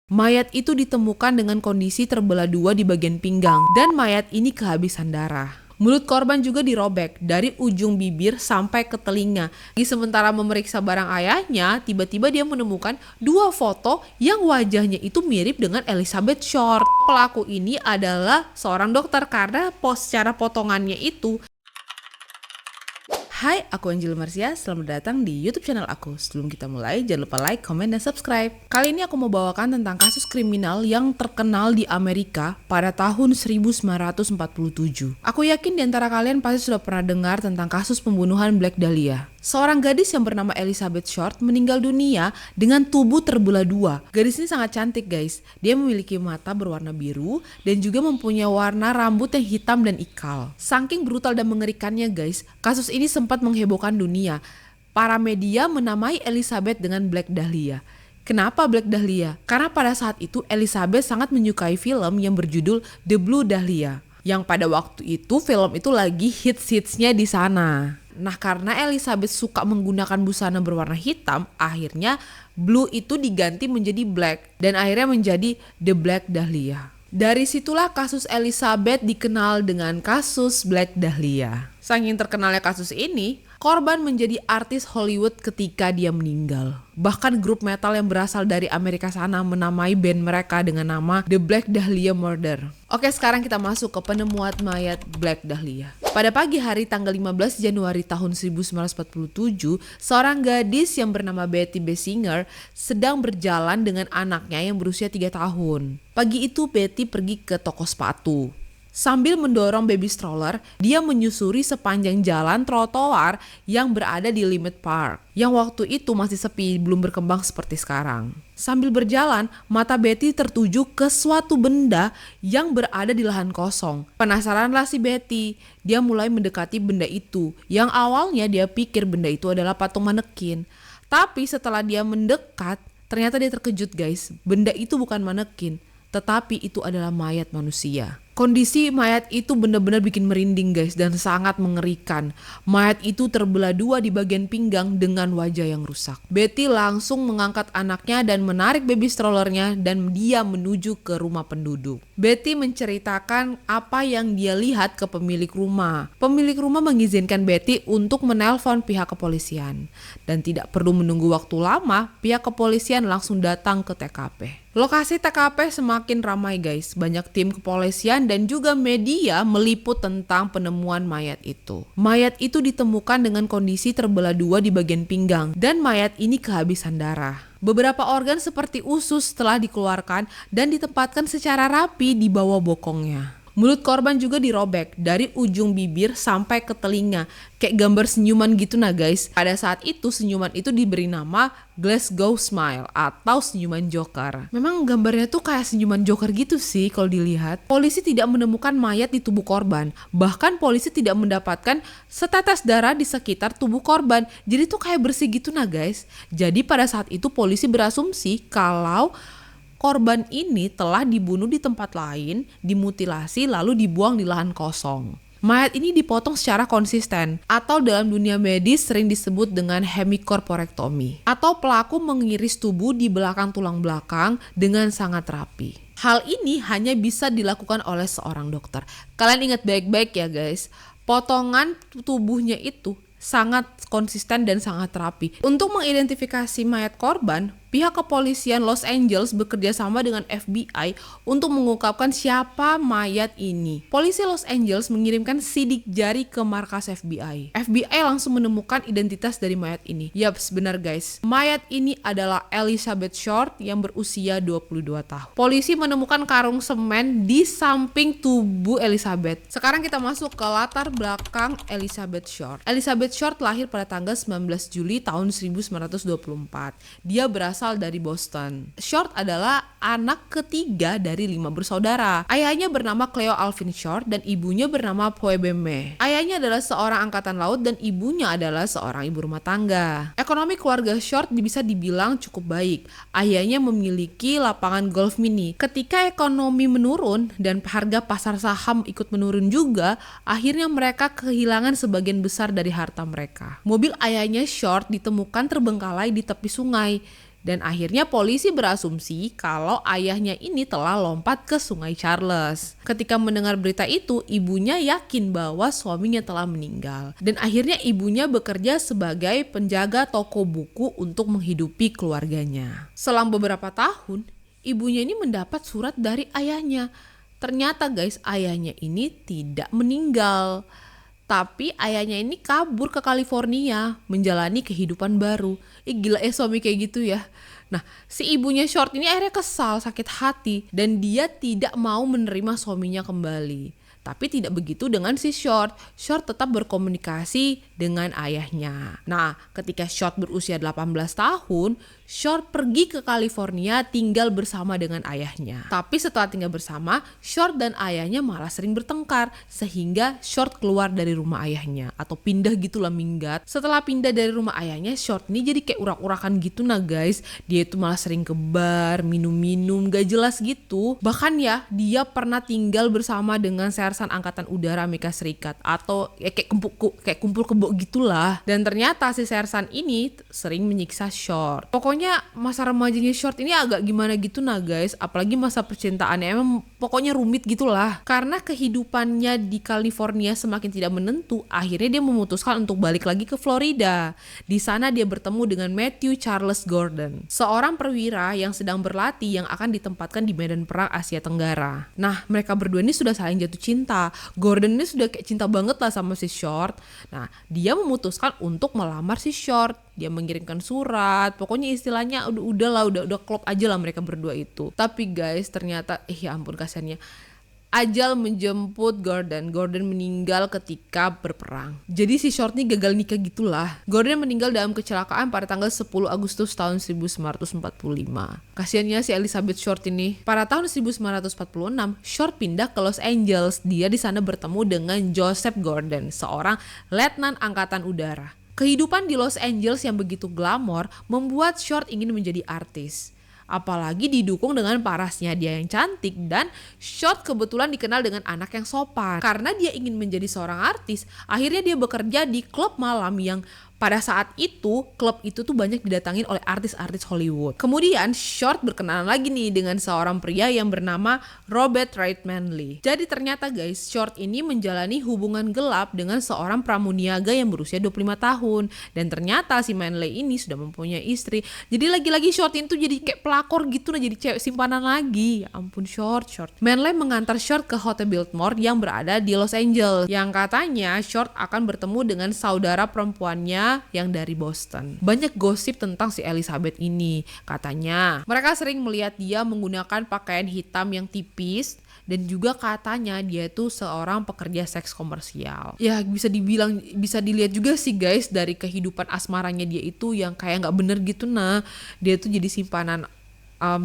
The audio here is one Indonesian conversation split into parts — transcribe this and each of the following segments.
Mayat itu ditemukan dengan kondisi terbelah dua di bagian pinggang dan mayat ini kehabisan darah. Mulut korban juga dirobek dari ujung bibir sampai ke telinga. Sementara memeriksa barang ayahnya, tiba-tiba dia menemukan dua foto yang wajahnya itu mirip dengan Elizabeth Short. Pelaku ini adalah seorang dokter karena secara potongannya itu. Hai, aku Angel Marcia, selamat datang di YouTube channel aku. Sebelum kita mulai, jangan lupa like, comment, dan subscribe. Kali ini aku mau bawakan tentang kasus kriminal yang terkenal di Amerika pada tahun 1947. Aku yakin di antara kalian pasti sudah pernah dengar tentang kasus pembunuhan Black Dahlia. Seorang gadis yang bernama Elizabeth Short meninggal dunia dengan tubuh terbelah dua. Gadis ini sangat cantik guys. Dia memiliki mata berwarna biru dan juga mempunyai warna rambut yang hitam dan ikal. Saking brutal dan mengerikannya guys, kasus ini sempat menghebohkan dunia. Para media menamai Elizabeth dengan Black Dahlia. Kenapa Black Dahlia? Karena pada saat itu Elizabeth sangat menyukai film yang berjudul The Blue Dahlia. Yang pada waktu itu film itu lagi hits-hitsnya di sana. Nah, karena Elizabeth suka menggunakan busana berwarna hitam, akhirnya blue itu diganti menjadi black dan akhirnya menjadi The Black Dahlia. Dari situlah kasus Elizabeth dikenal dengan kasus Black Dahlia. Saking terkenalnya kasus ini, korban menjadi artis Hollywood ketika dia meninggal. Bahkan grup metal yang berasal dari Amerika sana menamai band mereka dengan nama The Black Dahlia Murder. Oke, sekarang kita masuk ke penemuan mayat Black Dahlia. Pada pagi hari tanggal 15 Januari tahun 1947, seorang gadis yang bernama Betty Bessinger sedang berjalan dengan anaknya yang berusia 3 tahun. Pagi itu Betty pergi ke toko sepatu. Sambil mendorong baby stroller, dia menyusuri sepanjang jalan trotoar yang berada di Limit Park, yang waktu itu masih sepi, belum berkembang seperti sekarang. Sambil berjalan, mata Betty tertuju ke suatu benda yang berada di lahan kosong. Penasaranlah si Betty, dia mulai mendekati benda itu, yang awalnya dia pikir benda itu adalah patung manekin. Tapi setelah dia mendekat, ternyata dia terkejut guys, benda itu bukan manekin, tetapi itu adalah mayat manusia. Kondisi mayat itu benar-benar bikin merinding guys dan sangat mengerikan. Mayat itu terbelah dua di bagian pinggang dengan wajah yang rusak. Betty langsung mengangkat anaknya dan menarik baby strollernya dan dia menuju ke rumah penduduk. Betty menceritakan apa yang dia lihat ke pemilik rumah. Pemilik rumah mengizinkan Betty untuk menelpon pihak kepolisian. Dan tidak perlu menunggu waktu lama, pihak kepolisian langsung datang ke TKP. Lokasi TKP semakin ramai guys, banyak tim kepolisian dan juga media meliput tentang penemuan mayat itu. Mayat itu ditemukan dengan kondisi terbelah dua di bagian pinggang dan mayat ini kehabisan darah. Beberapa organ seperti usus telah dikeluarkan dan ditempatkan secara rapi di bawah bokongnya. Mulut korban juga dirobek dari ujung bibir sampai ke telinga. Kayak gambar senyuman gitu nah guys. Pada saat itu senyuman itu diberi nama Glasgow Smile atau senyuman Joker. Memang gambarnya tuh kayak senyuman Joker gitu sih kalau dilihat. Polisi tidak menemukan mayat di tubuh korban. Bahkan polisi tidak mendapatkan setetes darah di sekitar tubuh korban. Jadi tuh kayak bersih gitu nah guys. Jadi pada saat itu polisi berasumsi kalau korban ini telah dibunuh di tempat lain, dimutilasi lalu dibuang di lahan kosong. Mayat ini dipotong secara konsisten atau dalam dunia medis sering disebut dengan hemicorporectomy atau pelaku mengiris tubuh di belakang tulang belakang dengan sangat rapi. Hal ini hanya bisa dilakukan oleh seorang dokter. Kalian ingat baik-baik ya guys, potongan tubuhnya itu sangat konsisten dan sangat rapi. Untuk mengidentifikasi mayat korban, pihak kepolisian Los Angeles bekerja sama dengan FBI untuk mengungkapkan siapa mayat ini. Polisi Los Angeles mengirimkan sidik jari ke markas FBI. FBI langsung menemukan identitas dari mayat ini. Yaps, benar guys. Mayat ini adalah Elizabeth Short yang berusia 22 tahun. Polisi menemukan karung semen di samping tubuh Elizabeth. Sekarang kita masuk ke latar belakang Elizabeth Short. Elizabeth Short lahir pada tanggal 19 Juli tahun 1924. Dia berasal dari Boston. Short adalah anak ketiga dari 5 bersaudara. Ayahnya bernama Cleo Alvin Short dan ibunya bernama Phoebe May. Ayahnya adalah seorang angkatan laut dan ibunya adalah seorang ibu rumah tangga. Ekonomi keluarga Short bisa dibilang cukup baik. Ayahnya memiliki lapangan golf mini. Ketika ekonomi menurun dan harga pasar saham ikut menurun juga, akhirnya mereka kehilangan sebagian besar dari harta mereka. Mobil ayahnya Short ditemukan terbengkalai di tepi sungai. Dan akhirnya polisi berasumsi kalau ayahnya ini telah lompat ke Sungai Charles. Ketika mendengar berita itu, ibunya yakin bahwa suaminya telah meninggal. Dan akhirnya ibunya bekerja sebagai penjaga toko buku untuk menghidupi keluarganya. Selang beberapa tahun, ibunya ini mendapat surat dari ayahnya. Ternyata guys, ayahnya ini tidak meninggal. Tapi ayahnya ini kabur ke California menjalani kehidupan baru. Gila suami kayak gitu ya. Nah, si ibunya Short ini akhirnya kesal, sakit hati, dan dia tidak mau menerima suaminya kembali. Tapi tidak begitu dengan si Short. Short tetap berkomunikasi dengan ayahnya. Nah, ketika Short berusia 18 tahun, Short pergi ke California tinggal bersama dengan ayahnya. Tapi setelah tinggal bersama, Short dan ayahnya malah sering bertengkar, sehingga Short keluar dari rumah ayahnya atau pindah gitulah, minggat. Setelah pindah dari rumah ayahnya, Short ini jadi kayak urak-urakan gitu nah guys. Dia itu malah sering ke bar, minum-minum gak jelas gitu. Bahkan ya, dia pernah tinggal bersama dengan sersan angkatan udara Amerika Serikat atau ya kayak kumpul kebo gitulah. Dan ternyata si sersan ini sering menyiksa Short. Pokoknya masa remajanya Short ini agak gimana gitu nah guys, apalagi masa percintaannya emang pokoknya rumit gitulah. Karena kehidupannya di California semakin tidak menentu, akhirnya dia memutuskan untuk balik lagi ke Florida. Di sana dia bertemu dengan Matthew Charles Gordon, seorang perwira yang sedang berlatih yang akan ditempatkan di medan perang Asia Tenggara. Nah, mereka berdua ini sudah saling jatuh cinta. Gordon ini sudah kayak cinta banget lah sama si Short. Nah, dia memutuskan untuk melamar si Short. Dia mengirimkan surat, pokoknya istilahnya udah klop aja lah mereka berdua itu. Tapi guys, ternyata ya ampun kasihannya, ajal menjemput Gordon. Gordon meninggal ketika berperang. Jadi si Short ini gagal nikah gitulah. Gordon meninggal dalam kecelakaan pada tanggal 10 Agustus tahun 1945. Kasiannya si Elizabeth Short ini. Pada tahun 1946, Short pindah ke Los Angeles. Dia di sana bertemu dengan Joseph Gordon, seorang letnan angkatan udara. Kehidupan di Los Angeles yang begitu glamor membuat Short ingin menjadi artis. Apalagi didukung dengan parasnya dia yang cantik, dan Short kebetulan dikenal dengan anak yang sopan. Karena dia ingin menjadi seorang artis, akhirnya dia bekerja di klub malam yang pada saat itu, klub itu tuh banyak didatangin oleh artis-artis Hollywood. Kemudian Short berkenalan lagi nih dengan seorang pria yang bernama Robert Wright Manley. Jadi ternyata guys, Short ini menjalani hubungan gelap dengan seorang pramuniaga yang berusia 25 tahun. Dan ternyata si Manley ini sudah mempunyai istri. Jadi lagi-lagi Short itu jadi kayak pelakor gitu nah, jadi cewek simpanan lagi. Ya ampun Short. Manley mengantar Short ke Hotel Biltmore yang berada di Los Angeles. Yang katanya Short akan bertemu dengan saudara perempuannya yang dari Boston. Banyak gosip tentang si Elizabeth ini. Katanya mereka sering melihat dia menggunakan pakaian hitam yang tipis, dan juga katanya dia itu seorang pekerja seks komersial. Ya bisa dilihat juga sih guys dari kehidupan asmaranya dia itu yang kayak nggak bener gitu nah. Dia tuh jadi simpanan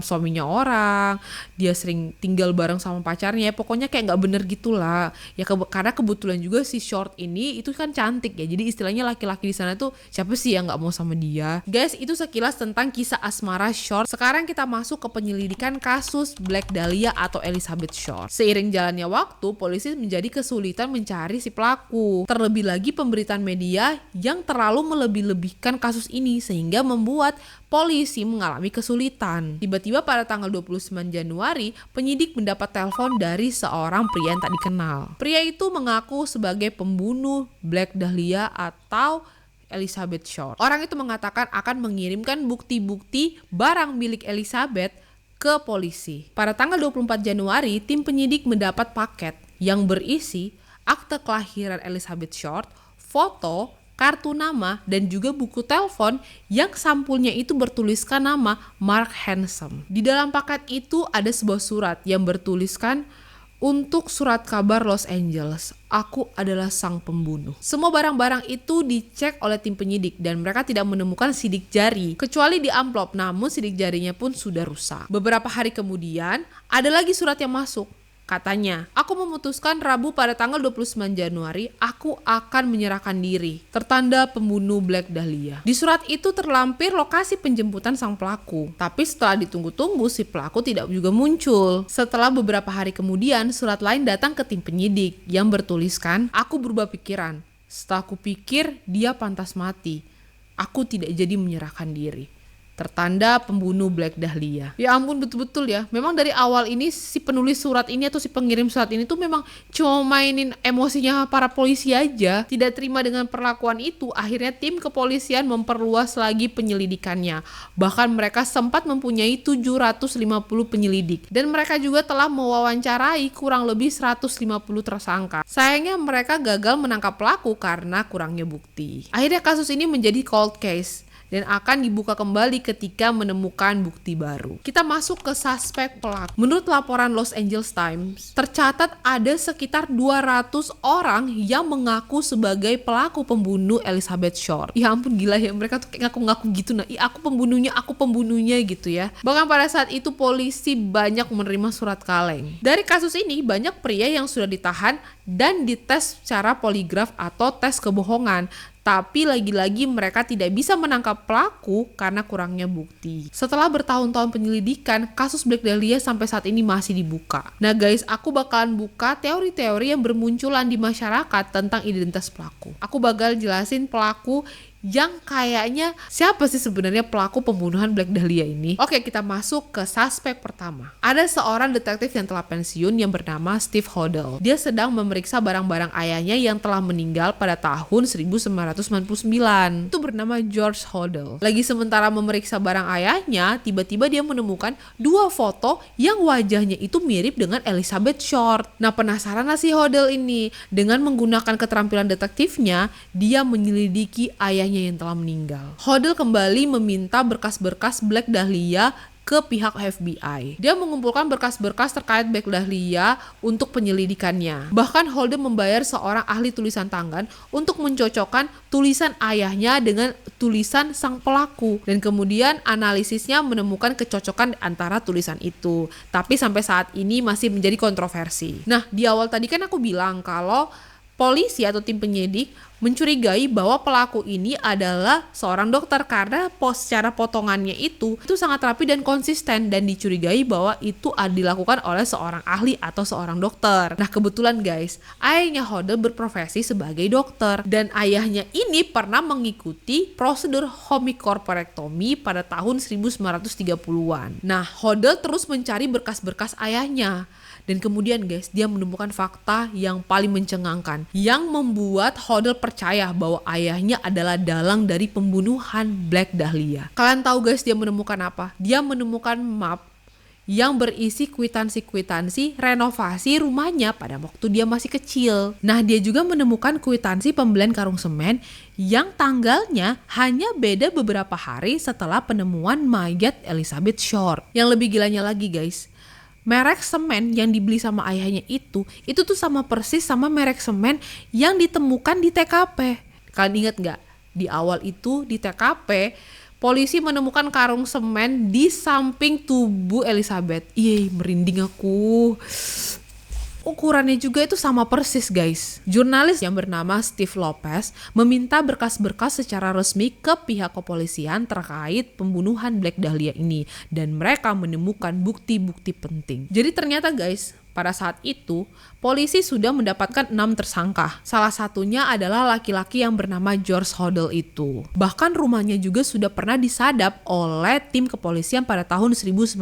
suaminya orang, dia sering tinggal bareng sama pacarnya, pokoknya kayak nggak bener gitulah ya. Karena kebetulan juga si Short ini itu kan cantik ya, jadi istilahnya laki-laki di sana tuh siapa sih yang nggak mau sama dia. Guys, itu sekilas tentang kisah asmara Short. Sekarang kita masuk ke penyelidikan kasus Black Dahlia atau Elizabeth Short. Seiring jalannya waktu, polisi menjadi kesulitan mencari si pelaku. Terlebih lagi pemberitaan media yang terlalu melebih-lebihkan kasus ini sehingga membuat polisi mengalami kesulitan. Tiba-tiba pada tanggal 29 Januari, penyidik mendapat telepon dari seorang pria yang tak dikenal. Pria itu mengaku sebagai pembunuh Black Dahlia atau Elizabeth Short. Orang itu mengatakan akan mengirimkan bukti-bukti barang milik Elizabeth ke polisi. Pada tanggal 24 Januari, tim penyidik mendapat paket yang berisi akte kelahiran Elizabeth Short, foto, kartu nama, dan juga buku telepon yang sampulnya itu bertuliskan nama Mark Handsome. Di dalam paket itu ada sebuah surat yang bertuliskan, "Untuk surat kabar Los Angeles, aku adalah sang pembunuh." Semua barang-barang itu dicek oleh tim penyidik dan mereka tidak menemukan sidik jari kecuali di amplop, namun sidik jarinya pun sudah rusak. Beberapa hari kemudian ada lagi surat yang masuk. Katanya, "Aku memutuskan Rabu pada tanggal 29 Januari, aku akan menyerahkan diri. Tertanda pembunuh Black Dahlia." Di surat itu terlampir lokasi penjemputan sang pelaku. Tapi setelah ditunggu-tunggu, si pelaku tidak juga muncul. Setelah beberapa hari kemudian, surat lain datang ke tim penyidik yang bertuliskan, "Aku berubah pikiran. Setelah aku pikir dia pantas mati. Aku tidak jadi menyerahkan diri." tertanda pembunuh Black Dahlia. Ya ampun, betul-betul ya. Memang dari awal ini si penulis surat ini atau si pengirim surat ini tuh memang cuma mainin emosinya para polisi aja. Tidak terima dengan perlakuan itu, akhirnya tim kepolisian memperluas lagi penyelidikannya. Bahkan mereka sempat mempunyai 750 penyelidik. Dan mereka juga telah mewawancarai kurang lebih 150 tersangka. Sayangnya mereka gagal menangkap pelaku karena kurangnya bukti. Akhirnya kasus ini menjadi cold case dan akan dibuka kembali ketika menemukan bukti baru. Kita masuk ke suspek pelaku. Menurut laporan Los Angeles Times, tercatat ada sekitar 200 orang yang mengaku sebagai pelaku pembunuh Elizabeth Short. Ya ampun, gila ya, mereka tuh kayak ngaku-ngaku gitu. Nah, aku pembunuhnya gitu ya. Bahkan pada saat itu polisi banyak menerima surat kaleng. Dari kasus ini, banyak pria yang sudah ditahan dan dites secara poligraf atau tes kebohongan. Tapi lagi-lagi mereka tidak bisa menangkap pelaku karena kurangnya bukti. Setelah bertahun-tahun penyelidikan, kasus Black Dahlia sampai saat ini masih dibuka. Nah guys, aku bakalan buka teori-teori yang bermunculan di masyarakat tentang identitas pelaku. Aku bakal jelasin pelaku yang kayaknya siapa sih sebenarnya pelaku pembunuhan Black Dahlia ini. Oke, kita masuk ke suspek pertama. Ada seorang detektif yang telah pensiun yang bernama Steve Hodel. Dia sedang memeriksa barang-barang ayahnya yang telah meninggal pada tahun 1999. Itu bernama George Hodel. Lagi sementara memeriksa barang ayahnya, tiba-tiba dia menemukan 2 foto yang wajahnya itu mirip dengan Elizabeth Short. Nah, penasaran lah si Hodel ini. Dengan menggunakan keterampilan detektifnya, dia menyelidiki ayahnya yang telah meninggal. Hodel kembali meminta berkas-berkas Black Dahlia ke pihak FBI. Dia mengumpulkan berkas-berkas terkait Black Dahlia untuk penyelidikannya. Bahkan Hodel membayar seorang ahli tulisan tangan untuk mencocokkan tulisan ayahnya dengan tulisan sang pelaku. Dan kemudian analisisnya menemukan kecocokan antara tulisan itu. Tapi sampai saat ini masih menjadi kontroversi. Nah, di awal tadi kan aku bilang kalau polisi atau tim penyidik mencurigai bahwa pelaku ini adalah seorang dokter karena secara potongannya itu sangat rapi dan konsisten, dan dicurigai bahwa itu dilakukan oleh seorang ahli atau seorang dokter. Nah, kebetulan guys, ayahnya Hodel berprofesi sebagai dokter dan ayahnya ini pernah mengikuti prosedur hemicorporectomy pada tahun 1930-an. Nah, Hodel terus mencari berkas-berkas ayahnya. Dan kemudian guys, dia menemukan fakta yang paling mencengangkan yang membuat Hodel percaya bahwa ayahnya adalah dalang dari pembunuhan Black Dahlia. Kalian tahu guys dia menemukan apa? Dia menemukan map yang berisi kwitansi-kwitansi renovasi rumahnya pada waktu dia masih kecil. Nah, dia juga menemukan kwitansi pembelian karung semen yang tanggalnya hanya beda beberapa hari setelah penemuan mayat Elizabeth Short. Yang lebih gilanya lagi guys, merek semen yang dibeli sama ayahnya itu tuh sama persis sama merek semen yang ditemukan di TKP. Kalian ingat gak? Di awal itu di TKP, polisi menemukan karung semen di samping tubuh Elizabeth. Iya, merinding aku. Ukurannya juga itu sama persis guys. Jurnalis yang bernama Steve Lopez meminta berkas-berkas secara resmi ke pihak kepolisian terkait pembunuhan Black Dahlia ini, dan mereka menemukan bukti-bukti penting. Jadi ternyata guys, pada saat itu polisi sudah mendapatkan 6 tersangka. Salah satunya adalah laki-laki yang bernama George Hodel itu. Bahkan rumahnya juga sudah pernah disadap oleh tim kepolisian pada tahun 1950.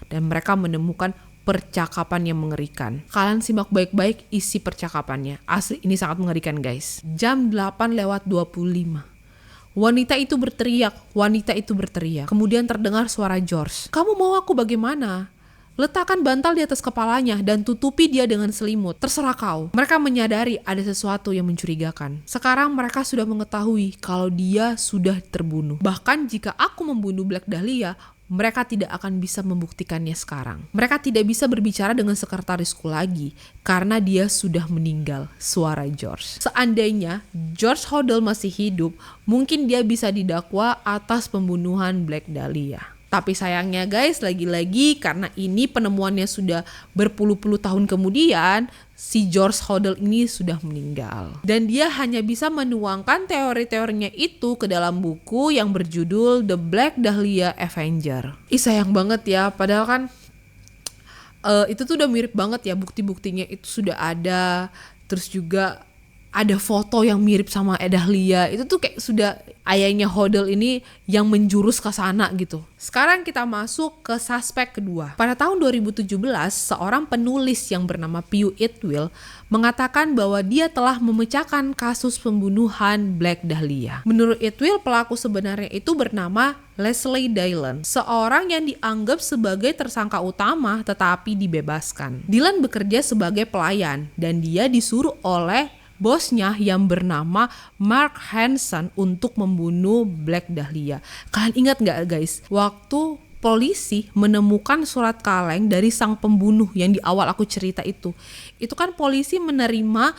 Dan mereka menemukan percakapan yang mengerikan. Kalian simak baik-baik isi percakapannya. Asli ini sangat mengerikan guys. Jam 8:25. Wanita itu berteriak. Kemudian terdengar suara George. "Kamu mau aku bagaimana? Letakkan bantal di atas kepalanya dan tutupi dia dengan selimut. Terserah kau." Mereka menyadari ada sesuatu yang mencurigakan. Sekarang mereka sudah mengetahui kalau dia sudah terbunuh. Bahkan jika aku membunuh Black Dahlia, mereka tidak akan bisa membuktikannya sekarang. Mereka tidak bisa berbicara dengan sekretarisku lagi karena dia sudah meninggal, suara George. Seandainya George Hodel masih hidup, mungkin dia bisa didakwa atas pembunuhan Black Dahlia. Tapi sayangnya guys, lagi-lagi karena ini penemuannya sudah berpuluh-puluh tahun kemudian, si George Hodel ini sudah meninggal. Dan dia hanya bisa menuangkan teori-teorinya itu ke dalam buku yang berjudul The Black Dahlia Avenger. Sayang banget ya, padahal kan itu tuh udah mirip banget ya, bukti-buktinya itu sudah ada. Terus juga ada foto yang mirip sama Dahlia. Itu tuh kayak sudah ayahnya Hodel ini yang menjurus ke sana gitu. Sekarang kita masuk ke suspek kedua. Pada tahun 2017, seorang penulis yang bernama Pew Itwill mengatakan bahwa dia telah memecahkan kasus pembunuhan Black Dahlia. Menurut Itwill, pelaku sebenarnya itu bernama Leslie Dillon, seorang yang dianggap sebagai tersangka utama tetapi dibebaskan. Dillon bekerja sebagai pelayan dan dia disuruh oleh bosnya yang bernama Mark Hansen untuk membunuh Black Dahlia. Kalian ingat nggak guys, waktu polisi menemukan surat kaleng dari sang pembunuh yang di awal aku cerita itu kan polisi menerima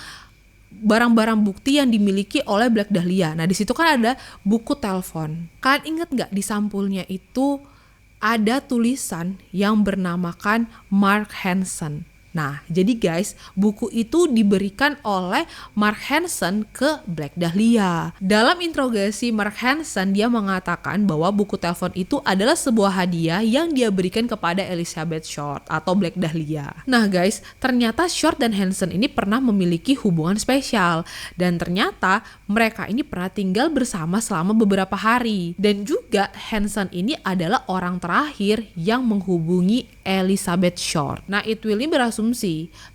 barang-barang bukti yang dimiliki oleh Black Dahlia. Nah di situ kan ada buku telepon. Kalian ingat nggak di sampulnya itu ada tulisan yang bernamakan Mark Hansen. Nah, jadi guys, buku itu diberikan oleh Mark Hansen ke Black Dahlia. Dalam interogasi Mark Hansen, dia mengatakan bahwa buku telepon itu adalah sebuah hadiah yang dia berikan kepada Elizabeth Short atau Black Dahlia. Nah guys, ternyata Short dan Hansen ini pernah memiliki hubungan spesial. Dan ternyata mereka ini pernah tinggal bersama selama beberapa hari. Dan juga Hansen ini adalah orang terakhir yang menghubungi Elizabeth Short. Nah, Itwill ini berasumsi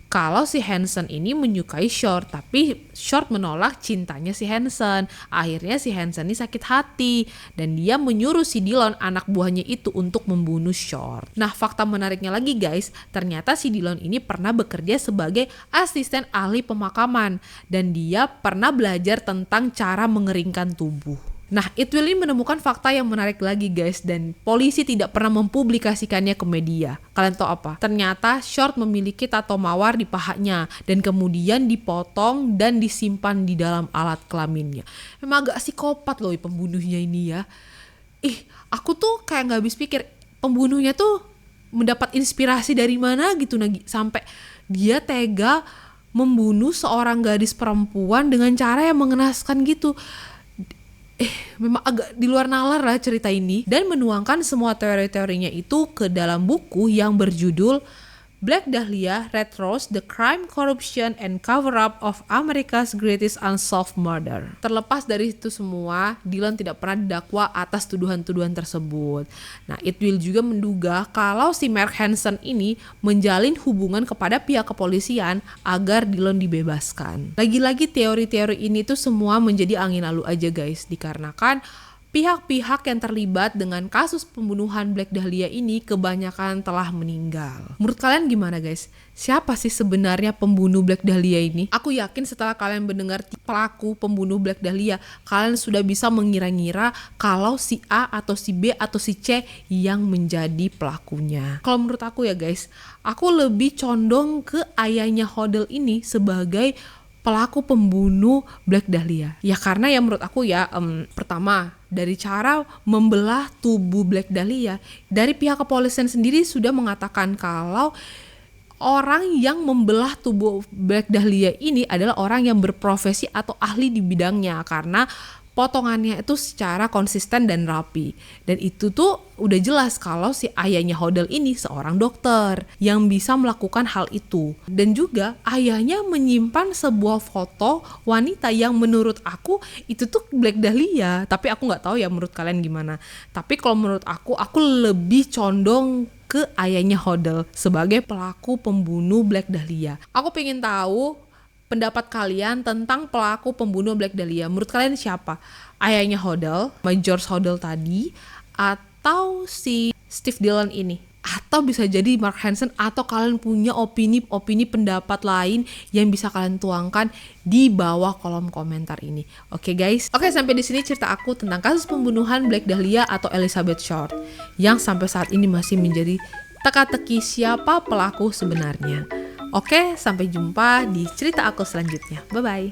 kalau si Hansen ini menyukai Short, tapi Short menolak cintanya si Hansen. Akhirnya si Hansen ini sakit hati dan dia menyuruh si Dillon, anak buahnya itu, untuk membunuh Short. Nah, fakta menariknya lagi guys, ternyata si Dillon ini pernah bekerja sebagai asisten ahli pemakaman dan dia pernah belajar tentang cara mengeringkan tubuh. Nah, Itwill ini menemukan fakta yang menarik lagi guys, dan polisi tidak pernah mempublikasikannya ke media. Kalian tahu apa? Ternyata Short memiliki tato mawar di pahanya dan kemudian dipotong dan disimpan di dalam alat kelaminnya. Memang agak psikopat loh pembunuhnya ini ya. Aku tuh kayak gak habis pikir, pembunuhnya tuh mendapat inspirasi dari mana gitu sampai dia tega membunuh seorang gadis perempuan dengan cara yang mengenaskan gitu. Memang agak di luar nalar lah cerita ini, dan menuangkan semua teori-teorinya itu ke dalam buku yang berjudul Black Dahlia, Red Rose, The Crime, Corruption, and Cover-Up of America's Greatest Unsolved Murder. Terlepas dari itu semua, Dillon tidak pernah didakwa atas tuduhan-tuduhan tersebut. Nah, Itwill juga menduga kalau si Mark Hansen ini menjalin hubungan kepada pihak kepolisian agar Dillon dibebaskan. Lagi-lagi teori-teori ini tuh semua menjadi angin lalu aja guys, dikarenakan pihak-pihak yang terlibat dengan kasus pembunuhan Black Dahlia ini kebanyakan telah meninggal. Menurut kalian gimana guys? Siapa sih sebenarnya pembunuh Black Dahlia ini? Aku yakin setelah kalian mendengar pelaku pembunuh Black Dahlia, kalian sudah bisa mengira-ngira kalau si A atau si B atau si C yang menjadi pelakunya. Kalau menurut aku ya guys, aku lebih condong ke ayahnya Hodel ini sebagai pelaku pembunuh Black Dahlia. Ya karena ya menurut aku ya, pertama dari cara membelah tubuh Black Dahlia, dari pihak kepolisian sendiri sudah mengatakan kalau orang yang membelah tubuh Black Dahlia ini adalah orang yang berprofesi atau ahli di bidangnya, karena potongannya itu secara konsisten dan rapi. Dan itu tuh udah jelas kalau si ayahnya Hodel ini seorang dokter yang bisa melakukan hal itu. Dan juga ayahnya menyimpan sebuah foto wanita yang menurut aku itu tuh Black Dahlia. Tapi aku gak tahu ya menurut kalian gimana. Tapi kalau menurut aku lebih condong ke ayahnya Hodel sebagai pelaku pembunuh Black Dahlia. Aku pengen tahu pendapat kalian tentang pelaku pembunuh Black Dahlia. Menurut kalian siapa? Ayahnya Hodel, George Hodel tadi, atau si Steve Dillon ini? Atau bisa jadi Mark Hansen, atau kalian punya opini pendapat lain yang bisa kalian tuangkan di bawah kolom komentar ini. Oke guys. Oke, sampai di sini cerita aku tentang kasus pembunuhan Black Dahlia atau Elizabeth Short yang sampai saat ini masih menjadi teka-teki siapa pelaku sebenarnya. Oke, sampai jumpa di cerita aku selanjutnya. Bye-bye.